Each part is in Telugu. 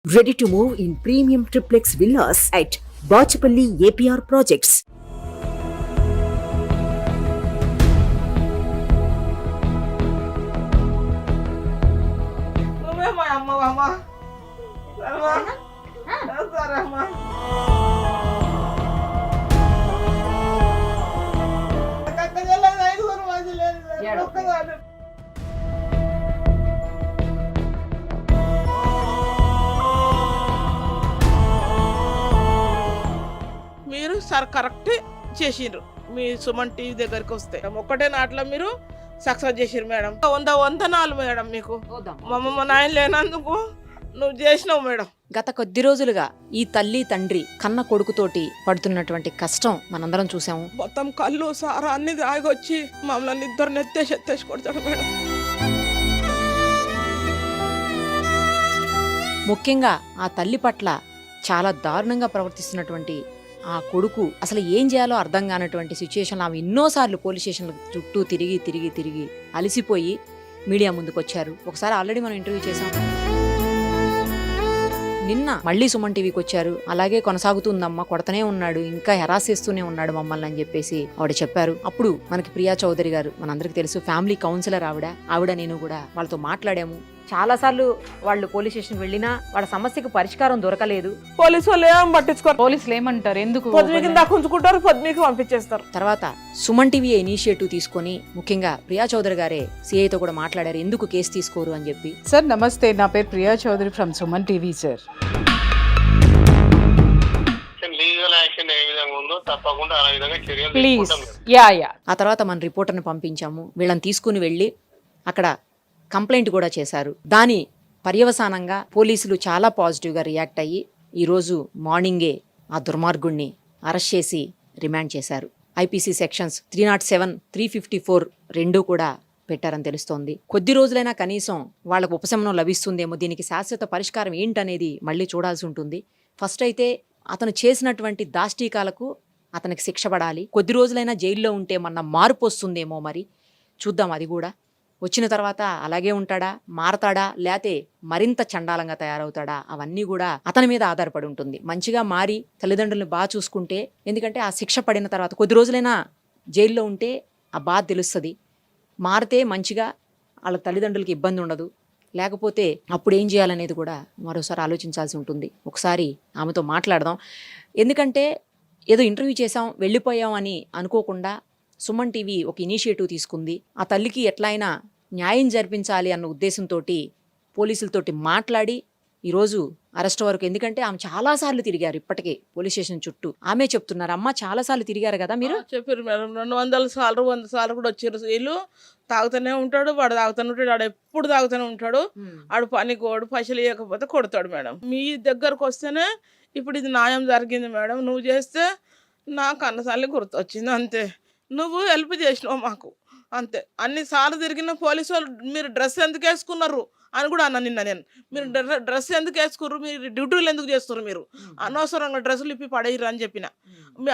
Ready to move in premium triplex villas at Bachapalli APR Projects. మీరు సార్ కరెక్ట్ చేసిండ్రు. మీ సుమన్ టీవీ దగ్గరికి వస్తే ఒక్కటే నాట్లో మీరు సక్సెస్ చేసిరు మేడం. వందనాలు మేడం మీకు. మా నాయన లేనందుకు నువ్వు చేసినావు మేడం. గత కొద్ది రోజులుగా ఈ తల్లి తండ్రి కన్న కొడుకుతోటి పడుతున్నటువంటి కష్టం మనందరం చూసాము. మొత్తం కళ్ళు సారా అన్ని తాగొచ్చి మమ్మల్ని ఇద్దరు ఎత్తేసి కొడతాడు మేడం. ముఖ్యంగా ఆ తల్లి పట్ల చాలా దారుణంగా ప్రవర్తిస్తున్నటువంటి ఆ కొడుకు అసలు ఏం చేయాలో అర్థం కానటువంటి సిచ్యుయేషన్లో ఆమె ఎన్నోసార్లు పోలీస్ స్టేషన్ల చుట్టూ తిరిగి అలసిపోయి మీడియా ముందుకు వచ్చారు. ఒకసారి ఆల్రెడీ మనం ఇంటర్వ్యూ చేసాం. నిన్న మళ్ళీ సుమన్ టీవీకి వచ్చారు. అలాగే కొనసాగుతుందమ్మా, కొడతనే ఉన్నాడు, ఇంకా హెరాస్ చేస్తూనే ఉన్నాడు మమ్మల్ని అని చెప్పేసి ఆవిడ చెప్పారు. అప్పుడు మనకి ప్రియా చౌదరి గారు, మనందరికి తెలుసు, ఫ్యామిలీ కౌన్సిలర్ ఆవిడ నేను కూడా వాళ్ళతో మాట్లాడాము. చాలా సార్లు వాళ్ళు పోలీస్ స్టేషన్ వెళ్ళినా వాళ్ళ సమస్యకు పరిష్కారం దొరకలేదు. పోలీసు వాళ్ళు ఏం పట్టించుకోరు. పోలీసులు ఏమంటారు, ఎందుకు ఉంచుకుంటారు, పొద్దుమీకి పంపించేస్తారు. తర్వాత సుమన్ టీవీ ఇనిషియేటివ్ తీసుకొని ముఖ్యంగా ప్రియా చౌదరి గారే సిఐతో కూడా మాట్లాడారు, ఎందుకు కేసు తీసుకోరు అని చెప్పి. సార్ నమస్తే, నా పేరు Priya Chaudhary from Suman TV sir. Please ఆ తర్వాత మన రిపోర్టర్ని పంపించాము. వీళ్ళని తీసుకుని వెళ్ళి అక్కడ కంప్లైంట్ కూడా చేశారు. దాని పర్యవసానంగా పోలీసులు చాలా పాజిటివ్గా రియాక్ట్ అయ్యి ఈరోజు మార్నింగే ఆ దుర్మార్గుణ్ణి అరెస్ట్ చేసి రిమాండ్ చేశారు. ఐపీసీ సెక్షన్స్ 307, 354 రెండూ కూడా పెట్టారని తెలుస్తోంది. కొద్ది రోజులైనా కనీసం వాళ్ళకు ఉపశమనం లభిస్తుందేమో. దీనికి శాశ్వత పరిష్కారం ఏంటనేది మళ్ళీ చూడాల్సి ఉంటుంది. ఫస్ట్ అయితే అతను చేసినటువంటి దాష్టీకాలకు అతనికి శిక్ష పడాలి. కొద్ది రోజులైనా జైల్లో ఉంటే మన మార్పు వస్తుందేమో, మరి చూద్దాం. అది కూడా వచ్చిన తర్వాత అలాగే ఉంటాడా, మారతాడా, లేతే మరింత చండాలంగా తయారవుతాడా, అవన్నీ కూడా అతని మీద ఆధారపడి ఉంటుంది. మంచిగా మారి తల్లిదండ్రులను బాగా చూసుకుంటే, ఎందుకంటే ఆ శిక్ష పడిన తర్వాత కొద్ది రోజులైనా జైల్లో ఉంటే ఆ బాధ తెలుస్తుంది. మారితే మంచిగా వాళ్ళ తల్లిదండ్రులకి ఇబ్బంది ఉండదు. లేకపోతే అప్పుడు ఏం చేయాలనేది కూడా మరోసారి ఆలోచించాల్సి ఉంటుంది. ఒకసారి ఆమెతో మాట్లాడదాం. ఎందుకంటే ఏదో ఇంటర్వ్యూ చేసాం వెళ్ళిపోయాం అని అనుకోకుండా సుమన్ టీవీ ఒక ఇనిషియేటివ్ తీసుకుంది. ఆ తల్లికి ఎట్లయినా న్యాయం జరిపించాలి అన్న ఉద్దేశంతో పోలీసులతోటి మాట్లాడి ఈరోజు అరెస్ట్ వరకు, ఎందుకంటే ఆమె చాలాసార్లు తిరిగారు ఇప్పటికే పోలీస్ స్టేషన్ చుట్టూ. ఆమె చెప్తున్నారు, అమ్మ చాలాసార్లు తిరిగారు కదా మీరు. చెప్పారు మేడం, 200 సార్లు 100 సార్లు కూడా వచ్చారు. వీళ్ళు తాగుతూనే ఉంటాడు, వాడు తాగుతూనే ఉంటాడు, వాడు ఎప్పుడు తాగుతూనే ఉంటాడు. ఆడు పనికోడు, పైసలు ఇవ్వకపోతే కొడతాడు మేడం. మీ దగ్గరకు వస్తేనే ఇప్పుడు ఇది న్యాయం జరిగింది మేడం. నువ్వు చేస్తే నాకు అన్నసార్లు గుర్తొచ్చింది, అంతే. నువ్వు హెల్ప్ చేసినావు మాకు, అంతే. అన్నిసార్లు తిరిగిన పోలీసు వాళ్ళు మీరు డ్రెస్ ఎందుకు వేసుకున్నారు అని కూడా అన్నా నిన్న నేను. మీరు డ్రెస్ ఎందుకు వేసుకుర్రు, మీరు డ్యూటీలు ఎందుకు చేస్తున్నారు, మీరు అనవసరంగా డ్రెస్సులు ఇప్పి పడేయరు అని చెప్పిన.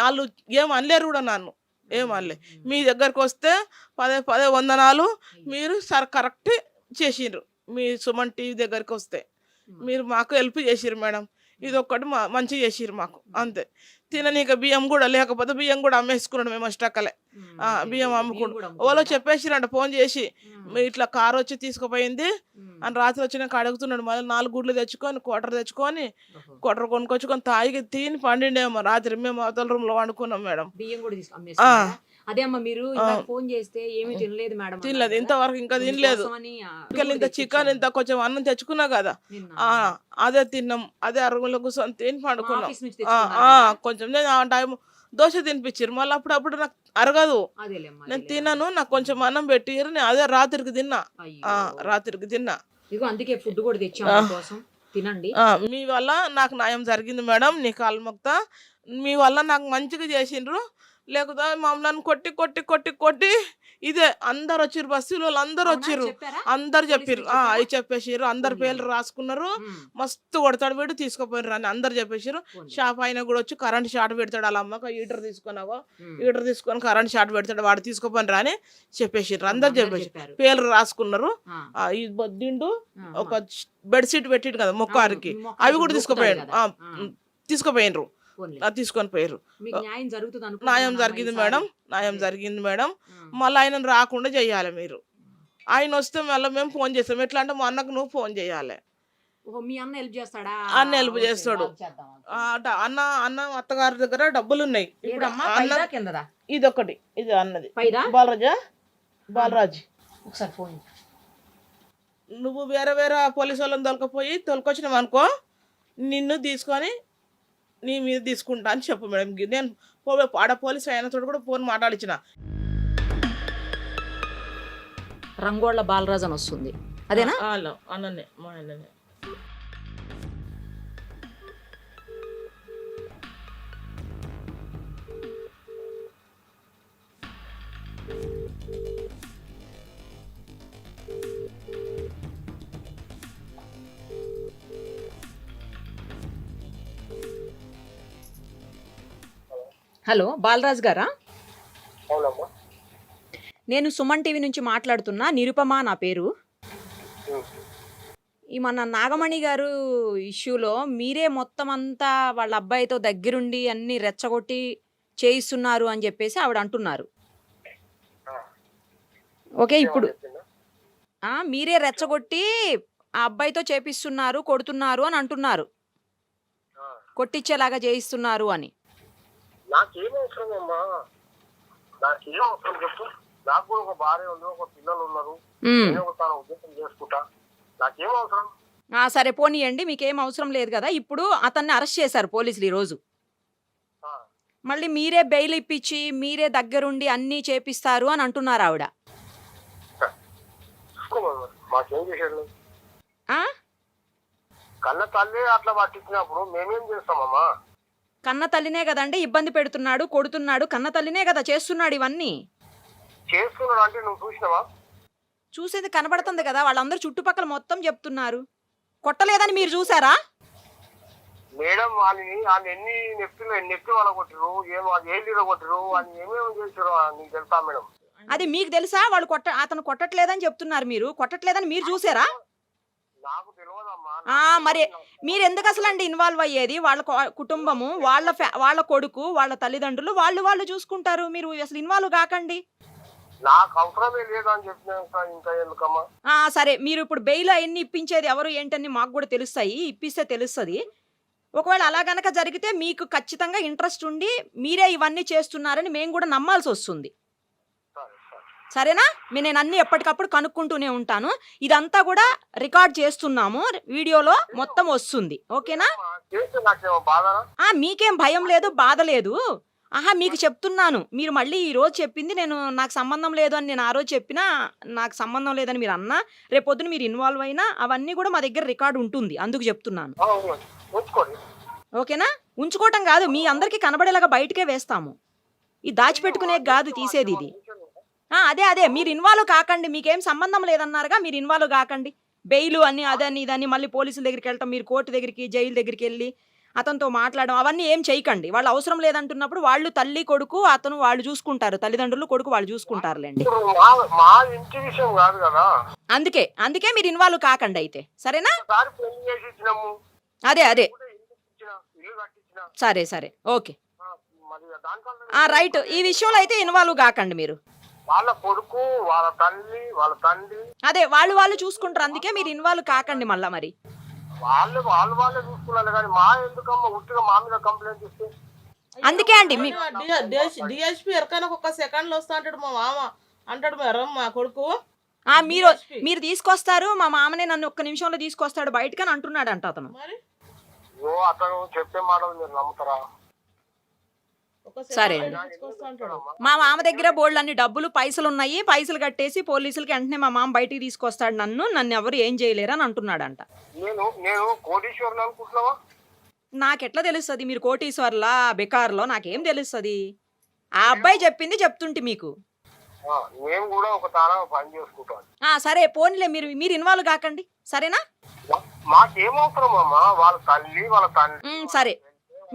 వాళ్ళు ఏం అనలేరు కూడా, నన్ను ఏం అనలే. మీ దగ్గరకు వస్తే పదే వందనాలు. మీరు సార్ కరెక్ట్ చేసిండ్రు. మీ సుమన్ టీవీ దగ్గరికి వస్తే మీరు మాకు హెల్ప్ చేసిర్రు మేడం. ఇది ఒక్కటి మంచిగా చేసిర్రు మాకు, అంతే. తిననీక బియ్యం కూడా లేకపోతే బియ్యం కూడా అమ్మేసుకున్నాడు మేము అష్టక్కలే. బియ్యం అమ్ముకుంటు ఓలో చెప్పేసిరంట ఫోన్ చేసి, ఇట్లా కారు వచ్చి తీసుకుపోయింది అని. రాత్రి వచ్చినాక అడుగుతున్నాడు. మళ్ళీ 4 గుడ్లు తెచ్చుకొని క్వార్టర్ కొనుక్కొచ్చుకొని తాగి తిని పండిండేమో రాత్రి. మేము అవతల రూమ్ లో వండుకున్నాం మేడం. అదే అమ్మ, మీరు ఫోన్ చేస్తే ఏమీ తినలేదు మేడం. తినలేదు ఇంతవరకు, ఇంకా తినలేదు. ఇంత చికెన్ ఇంత కొంచెం అన్నం తెచ్చుకున్నా కదా, అదే తిన్నాం. అదే అరుగులో కూర్చొని తిని పండుకున్నాం. కొంచెం ఆ టైం దోశ తినిపించారు. మళ్ళీ అప్పుడప్పుడు నాకు అరగదు, నేను తిన్నాను. నాకు కొంచెం అన్నం పెట్టిరు, నేను అదే రాత్రికి తిన్నా. అందుకే ఫుడ్ కూడా తెచ్చాము, తినండి. మీ వల్ల నాకు న్యాయం జరిగింది మేడం. నీ కాలు మొక్తా. మీ వల్ల నాకు మంచిగా చేసిండ్రు. లేకపోతే మమ్మల్ని కొట్టి ఇదే అందరు వచ్చిర్రు, బస్సులో వాళ్ళు అందరు వచ్చిర్రు, అందరు చెప్పిర్రు. అవి చెప్పేసిర్రు, అందరి పేర్లు రాసుకున్నారు. మస్తు కొడతాడు వీడు, తీసుకుపోయిర్రు అని అందరు చెప్పేసిర్రు. షాప్ ఆయన కూడా వచ్చి కరెంట్ షార్ట్ పెడతాడు, వాళ్ళ అమ్మక ఈటర్ తీసుకున్నావో ఈటర్ తీసుకొని కరెంట్ షార్ట్ పెడతాడు, వాడు తీసుకుపోయినరా అని చెప్పేసిర్రు. అందరు చెప్పేసి పేర్లు రాసుకున్నారు. ఈ దిండు ఒక బెడ్షీట్ పెట్టిడు కదా మొక్కారికి, అవి కూడా తీసుకుపోయినరు తీసుకొని పోయారు. న్యాయం జరిగింది మేడం, న్యాయం జరిగింది మేడం. మళ్ళీ ఆయన రాకుండా చెయ్యాలి మీరు. ఆయన వస్తే మళ్ళీ మేము ఫోన్ చేస్తాం. ఎట్లా అంటే మా అన్నకు నువ్వు ఫోన్ చేయాలి. అన్న హెల్ప్ చేస్తాడు. అన్న అత్తగారి దగ్గర డబ్బులు ఉన్నాయి. ఇది ఒకటి, ఇది అన్నది బాలరాజ్. నువ్వు వేరే వేరే పోలీసు వాళ్ళని తొలకొచ్చినావు అనుకో, నిన్ను తీసుకొని నీ మీద తీసుకుంటా అని చెప్పు మేడం. నేను ఆడ పోలీసు ఆయనతో కూడా ఫోన్ మాట్లాడించిన. రంగోళ్ళ బాలరాజ్ అని వస్తుంది, అదేనా? అన్ననే మా ఆయననే. హలో, బాలరాజ్ గారా? నేను సుమన్ టీవీ నుంచి మాట్లాడుతున్నా. నిరుపమ నా పేరు. ఈ మన నాగమణి గారు ఇష్యూలో మీరే మొత్తం అంతా వాళ్ళ అబ్బాయితో దగ్గరుండి అన్ని రెచ్చగొట్టి చేయిస్తున్నారు అని చెప్పేసి ఆవిడ అంటున్నారు. ఓకే, ఇప్పుడు మీరే రెచ్చగొట్టి ఆ అబ్బాయితో చేపిస్తున్నారు, కొడుతున్నారు అని అంటున్నారు, కొట్టించేలాగా చేయిస్తున్నారు అని. నాకేం అవసరం అమ్మా, నాకేం అవసరం చెప్పు. నాకు కూడా ఒక భార్య ఉంది, ఒక పిల్లలు ఉన్నారు, నేను ఒక తాను ఉద్యోగం చేసుకుంటా, నాకేం అవసరం. సరే పోనీయండి, మీకేం అవసరం లేదు కదా. ఇప్పుడు అతన్ని అరెస్ట్ చేశారు పోలీసులు ఈరోజు. మళ్ళీ మీరే బెయిల్ ఇప్పించి మీరే దగ్గరుండి అన్నీ చేపిస్తారు అని అంటున్నారు ఆవిడ. మాకేం చేశాడు? కన్న తల్లి అట్లా పట్టించినప్పుడు మేమేం చేస్తామమ్మా? కన్న తల్లినే కదండి ఇబ్బంది పెడుతున్నాడు, కొడుతున్నాడు. కన్న తల్లినే కదా చేస్తున్నాడు ఇవన్నీ. చేస్తున్నాడు అంటే నువ్వు చూసినావా? చూసేది కనబడుతుంది కదా, వాళ్ళందరూ చుట్టుపక్కల మొత్తం చెప్తున్నారు. కొట్టలేదని మీరు చూసారా? మేడం వాళ్ళని ఎన్ని నెప్పి వాళ్ళ కొట్టిరు, ఏమో ఏళ్ళు కొట్టిరు అని ఏమేమి చేసారు నీకు తెలుసా మేడం? అది మీకు తెలుసా? వాళ్ళు అతను కొట్టట్లేదని చెప్తున్నారు, మీరు కొట్టట్లేదని మీరు చూసారా? నాకు తెలియదమ్మా. మరి మీరు ఎందుకు అసలు అండి ఇన్వాల్వ్ అయ్యేది? వాళ్ళ కుటుంబము, వాళ్ళ కొడుకు, వాళ్ళ తల్లిదండ్రులు వాళ్ళు చూసుకుంటారు, మీరు అసలు ఇన్వాల్వ్ కాకండి. నాకు అవసరమే లేదని చెప్పినా ఇంకా ఎందుకమ్మా? సరే, మీరు ఇప్పుడు బెయిల్ అవన్నీ ఇప్పించేది ఎవరు ఏంటని మాకు కూడా తెలుస్తాయి, ఇప్పిస్తే తెలుస్తుంది. ఒకవేళ అలా గనక జరిగితే మీకు ఖచ్చితంగా ఇంట్రెస్ట్ ఉండి మీరే ఇవన్నీ చేస్తున్నారని మేము కూడా నమ్మాల్సి వస్తుంది. సరేనా? నేను అన్ని ఎప్పటికప్పుడు కనుక్కుంటూనే ఉంటాను. ఇదంతా కూడా రికార్డ్ చేస్తున్నాము, వీడియోలో మొత్తం వస్తుంది. ఓకేనా? మీకేం భయం లేదు, బాధ లేదు. మీకు చెప్తున్నాను, మీరు మళ్ళీ ఈ రోజు చెప్పింది నాకు సంబంధం లేదు అని నేను ఆ రోజు చెప్పినా, నాకు సంబంధం లేదని మీరు అన్నా, రేపొద్దున మీరు ఇన్వాల్వ్ అయినా అవన్నీ కూడా మా దగ్గర రికార్డు ఉంటుంది, అందుకు చెప్తున్నాను. ఓకేనా? ఉంచుకోవటం కాదు, మీ అందరికీ కనబడేలాగా బయటకే వేస్తాము. ఇది దాచిపెట్టుకునే కాదు తీసేది ఇది. అదే మీరు ఇన్వాల్వ్ కాకండి, మీకేం సంబంధం లేదన్నారుగా, మీరు ఇన్వాల్వ్ కాకండి. బెయిల్ అని అదని ఇదని మళ్ళీ పోలీసుల దగ్గరికి వెళ్ళటం, మీరు కోర్టు దగ్గరికి జైలు దగ్గరికి వెళ్ళి అతనితో మాట్లాడడం అవన్నీ ఏం చేయకండి. వాళ్ళు అవసరం లేదంటున్నప్పుడు వాళ్ళు తల్లి కొడుకు అతను వాళ్ళు చూసుకుంటారు, తల్లిదండ్రులు కొడుకు వాళ్ళు చూసుకుంటారులేండి. అందుకే మీరు ఇన్వాల్వ్ కాకండి అయితే, సరేనా? అదే సరే ఓకే రైట్. ఈ విషయంలో అయితే ఇన్వాల్వ్ కాకండి మీరు. వాళ్ళ కొడుకు, వాళ్ళ తల్లి, వాళ్ళ తండ్రి అదే వాళ్ళు చూసుకుంటారు, అందుకే మీరు ఇన్వాల్వ్ కాకండి. మళ్ళా మరి వాళ్ళే చూసుకున్నారు కానీ మా ఎందుకమ్మా ఉట్టిగా మా మీద కంప్లైంట్ ఇస్తే? అందుకే అండి డిఎస్పీ ఎరకైనా ఒక సెకండ్ లో వస్తా అంటాడు మా మామ అంటాడు మేడం, మా కొడుకు. మీరు తీసుకొస్తారు, మా మామనే నన్ను ఒక్క నిమిషంలో తీసుకొస్తాడు బయటకని అంటున్నాడు అంట అతను. అతను చెప్పే మాటలు మీరు నమ్ముతారా? సరే, మా మామ దగ్గర బోల్డ్ అన్ని డబ్బులు పైసలు ఉన్నాయి, పైసలు కట్టేసి పోలీసులకి వెంటనే మా మామ బయటికి తీసుకొస్తాడు, నన్ను ఎవరు ఏం చేయలేరు అని అంటున్నాడంట. నాకెట్లా తెలుస్తుంది మీరు కోటీశ్వర్లా బెకార్లో? నాకేం తెలుస్తుంది? ఆ అబ్బాయి చెప్పింది చెప్తుంటే మీకు. మేము కూడా ఒక తాన పని చేసుకుంటాం. సరే పోనీలే, మీరు ఇన్వాల్వ్ కాకండి, సరేనా? మాకేమవసరం అమ్మా, వాళ్ళ తల్లి వాళ్ళ తండ్రి. సరే,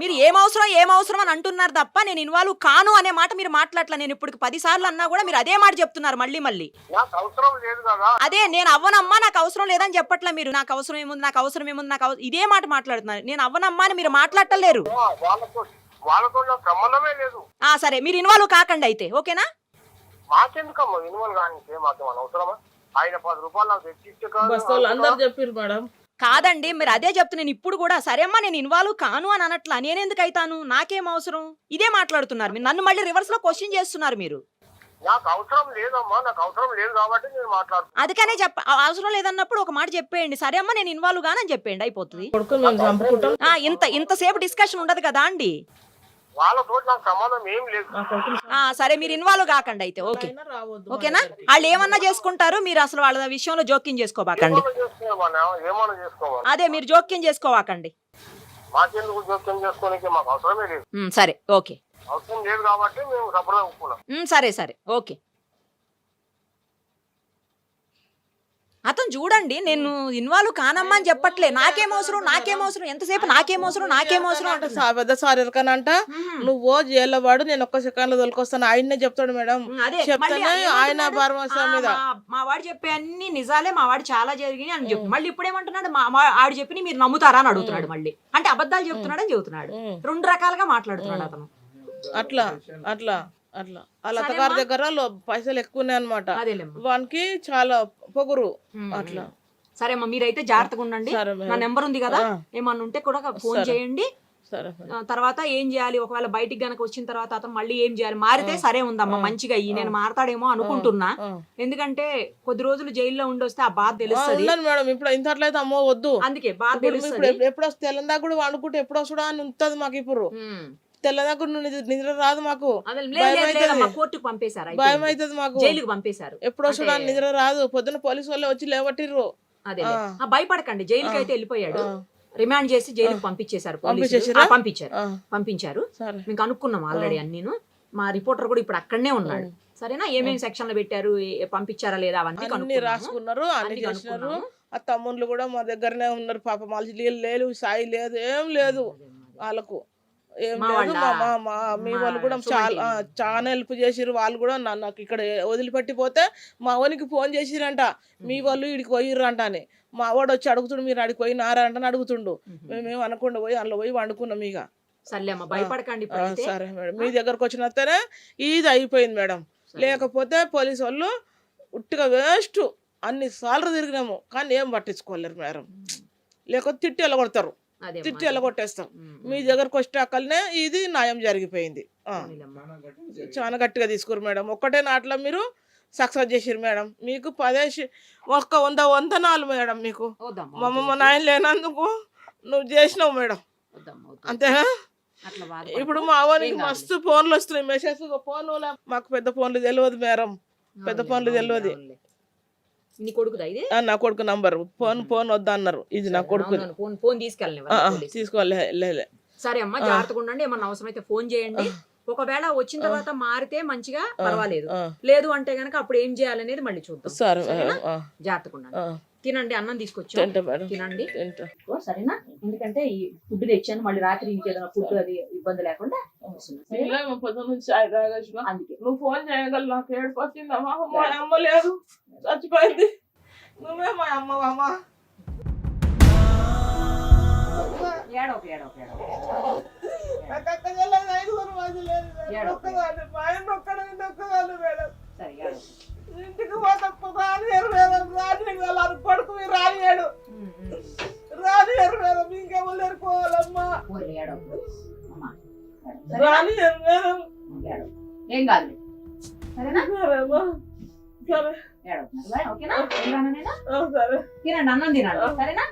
మీరు ఏమవసరం అని అంటున్నారు తప్ప నేను ఇన్వాల్వ్ కాను అనే మాట మీరు మాట్లాడలే. నేను ఇప్పుడు 10 సార్లు అన్నా కూడా మీరు అదే మాట చెప్తున్నారు మళ్ళీ. నాకు అవసరం లేదు కదా. అదే నేను అవ్వనమ్మా, నాకు అవసరం లేదని చెప్పట్లే మీరు. నాకు అవసరం ఏముంది, ఇదే మాట మాట్లాడుతున్నారు. నేను అవ్వనమ్మా అని మీరు మాట్లాడలేరు. వాళ్ళతో నాకు సంబంధమే లేదు. సరే, మీరు ఇన్వాల్వ్ కాకండి అయితే, ఓకేనా? మాకెందుకమ్మా ఇన్వాల్వ్ కానీ, మాకు అవసరమా? ఆయన 10 రూపాయలు నాకు తెచ్చిచ్చే బస్తోళ్ళు అందరు చెప్పారు మేడం. కాదండి, మీరు అదే చెప్తున్నాను ఇప్పుడు కూడా. సరే అమ్మా, నేను ఇన్వాల్వ్ కాను అని అనట్లా, నేనెందుకు అవుతాను, నాకేం అవసరం, ఇదే మాట్లాడుతున్నారు మీరు. నన్ను మళ్ళీ రివర్స్ లో క్వశ్చన్ చేస్తున్నారు మీరు. నాకు అవసరం లేదమ్మా, నాకు అవసరం లేదు కాబట్టి నేను మాట్లాడుతున్నాను. అందుకనే అవసరం లేదన్నప్పుడు ఒక మాట చెప్పేయండి, సరే అమ్మా నేను ఇన్వాల్వ్ గానని చెప్పేయండి, అయిపోతుంది. ఇంతసేపు డిస్కషన్ ఉండదు కదా అండి. వాళ్ళతో నాకు సంబంధం ఏం లేదు. సరే, మీరు ఇన్వాల్వ్ కాకండి అయితే, ఓకేనా? వాళ్ళు ఏమన్నా చేసుకుంటారు, మీరు అసలు వాళ్ళ విషయంలో జోక్యం చేసుకోబాకండి. ఏమన్నా చేసుకోవాలి, అదే మీరు జోక్యం చేసుకోవాకండి. మాకెందుకు జోక్యం చేసుకోనికి, మాకు అవసరమే లేదు. సరే, ఓకే. అవసరం లేదు కాబట్టి మేము సపరేట్ ఒప్పుకున్నాం. సరే, ఓకే. అతను చూడండి, నేను ఇన్వాల్వ్ కానమ్మా అని చెప్పట్లే. నాకేం అవసరం, ఎంతసేపు నాకేం అవసరం అంటే పెద్ద సార్ ఎరకనంట, నువ్వు జైల్లో వాడు, నేను ఒక్క సెకండ్ లో తొలకొస్తాను ఆయన్నే చెప్తాడు మేడం. చెప్తానే ఆయన భరోసా మీద మా వాడు చెప్పే అన్ని నిజాలే, మా వాడు చాలా జరిగినాయి అని చెప్పి మళ్ళీ ఇప్పుడు ఏమంటున్నాడు, ఆడు చెప్పి మీరు నమ్ముతారా అని అడుగుతున్నాడు మళ్ళీ. అంటే అబద్ధాలు చెప్తున్నాడని చెబుతున్నాడు. 2 రకాలుగా మాట్లాడుతున్నాడు అతను. అట్లా వాళ్ళ అత్తగారి దగ్గర పైసలు ఎక్కువనే అనమాట, వానికి చాలా పొగురు అట్లా. సరే అమ్మా, మీరైతే జాగ్రత్తగా ఉండండి. నా నెంబర్ ఉంది కదా, ఏమన్నా ఉంటే కూడా ఫోన్ చేయండి. తర్వాత ఏం చేయాలి, ఒకవేళ బయటికి గనక వచ్చిన తర్వాత అతను మళ్ళీ ఏం చేయాలి, మారితే సరే ఉందమ్మా మంచిగా అయ్యి నేను మారతాడేమో అనుకుంటున్నా. ఎందుకంటే కొద్ది రోజులు జైల్లో ఉండొస్తే ఆ బాధ తెలుస్తుంది మేడం. ఇప్పుడు ఇంత అట్లయితే అమ్మో వద్దు, అందుకే బాధ తెలుస్తుంది. ఎప్పుడు వస్తే తెల్లందా కూడా వండుకుంటే ఎప్పుడు వస్తుడా అని ఉంటది మాకు. ఇప్పుడు తెల్లదాకా నిద్ర రాదు మాకు, కోర్టుకు పంపేశారు, భయం అవుతుంది మాకు, జైలుకు పంపేశారు. ఎప్పుడు వస్తుడా నిద్ర రాదు. పొద్దున పోలీసు వాళ్ళే వచ్చి లేవట్టిర్రు. అదే భయపడకండి, జైలుకి అయితే వెళ్ళిపోయాడు. రిమాండ్ చేసి జైలుకి పంపించారు. మీకు అనుకున్నాం ఆల్రెడీ అన్నీను. మా రిపోర్టర్ కూడా ఇప్పుడు అక్కడనే ఉన్నాడు. సరేనా, ఏమేమి సెక్షన్లు పెట్టారు, పంపించారా లేదా అవన్నీ రాసుకున్నారు, అన్ని చేసినారు. ఆ తమ్ముళ్ళు కూడా మా దగ్గరనే ఉన్నారు. పాప మళ్ళీ లేదు, సాయి లేదు, ఏం లేదు వాళ్ళకు, ఏం లేదు. మీ వాళ్ళు కూడా చాలా హెల్ప్ చేసిర్రు. వాళ్ళు కూడా నాకు ఇక్కడ వదిలిపెట్టిపోతే మా వానికి ఫోన్ చేసిరంట, మీ వాళ్ళు ఇడికి పోయిర్రంట అని. మా వాడు వచ్చి అడుగుతుండు, మీరు అడిగి పోయినారా అంటే అడుగుతుండు. మేమేం అనకుండా పోయి అందులో పోయి వండుకున్నాం. ఇక భయపడకండి. సరే మేడం, మీ దగ్గరకు వచ్చినతేనే ఇది అయిపోయింది మేడం. లేకపోతే పోలీసు వాళ్ళు ఉట్టిగా వేస్ట్, అన్ని సార్లు తిరిగినాము కానీ ఏం పట్టించుకోలేరు మేడం. లేకపోతే తిట్టి వెళ్ళగొడతారు, తిట్టి వెళ్ళగొట్టేస్తాం. మీ దగ్గరకు వచ్చాకనే ఇది న్యాయం జరిగిపోయింది. చాలా గట్టిగా తీసుకురు మేడం. ఒక్కటే నాట్లో మీరు సక్సెస్ చేసిరు మేడం. మీకు 100 వందనాలు మేడం. మీకు మా నాయన లేనందుకు నువ్వు చేసినావు మేడం, అంతేనా? ఇప్పుడు మా వారికి మస్తు ఫోన్లు వస్తున్నాయి, మెసేజ్. ఫోన్లు మాకు పెద్ద ఫోన్లు తెలియదు మేడం, పెద్ద ఫోన్లు తెలియదు. నా కొడుకు నంబర్ ఫోన్ వద్దా అన్నారు. ఇది నా కొడుకు తీసుకోవాలి. సరే అమ్మా, జాగ్రత్తగా ఉండండి. ఏమన్నా అవసరం అయితే ఫోన్ చేయండి. ఒకవేళ వచ్చిన తర్వాత మారితే మంచిగా పర్వాలేదు, లేదు అంటే గనక అప్పుడు ఏం చేయాలనేది మళ్ళీ చూద్దాం. జాగ్రత్తగా ఉండండి. తినండి, అన్నం తీసుకొచ్చాను, తినండి సరేనా? ఎందుకంటే ఈ ఫుడ్ తెచ్చాను, మళ్ళీ రాత్రి ఇంకేదైనా ఫుడ్ అది ఇబ్బంది లేకుండా. అందుకే నువ్వు ఫోన్ చేయగలరు. నాకు ఏడుపు వచ్చిందమ్మా, మా అమ్మ లేదు, చచ్చిపోయింది. నువ్వే మా అమ్మ. ఇంటికి కొడుకు రానియాడు, ఇంకేమో లేరుకోవాలమ్మా, రానియారు మేడం. ఏం కాదు, సరేనా? తినండి, అన్నం తినండి, సరేనా?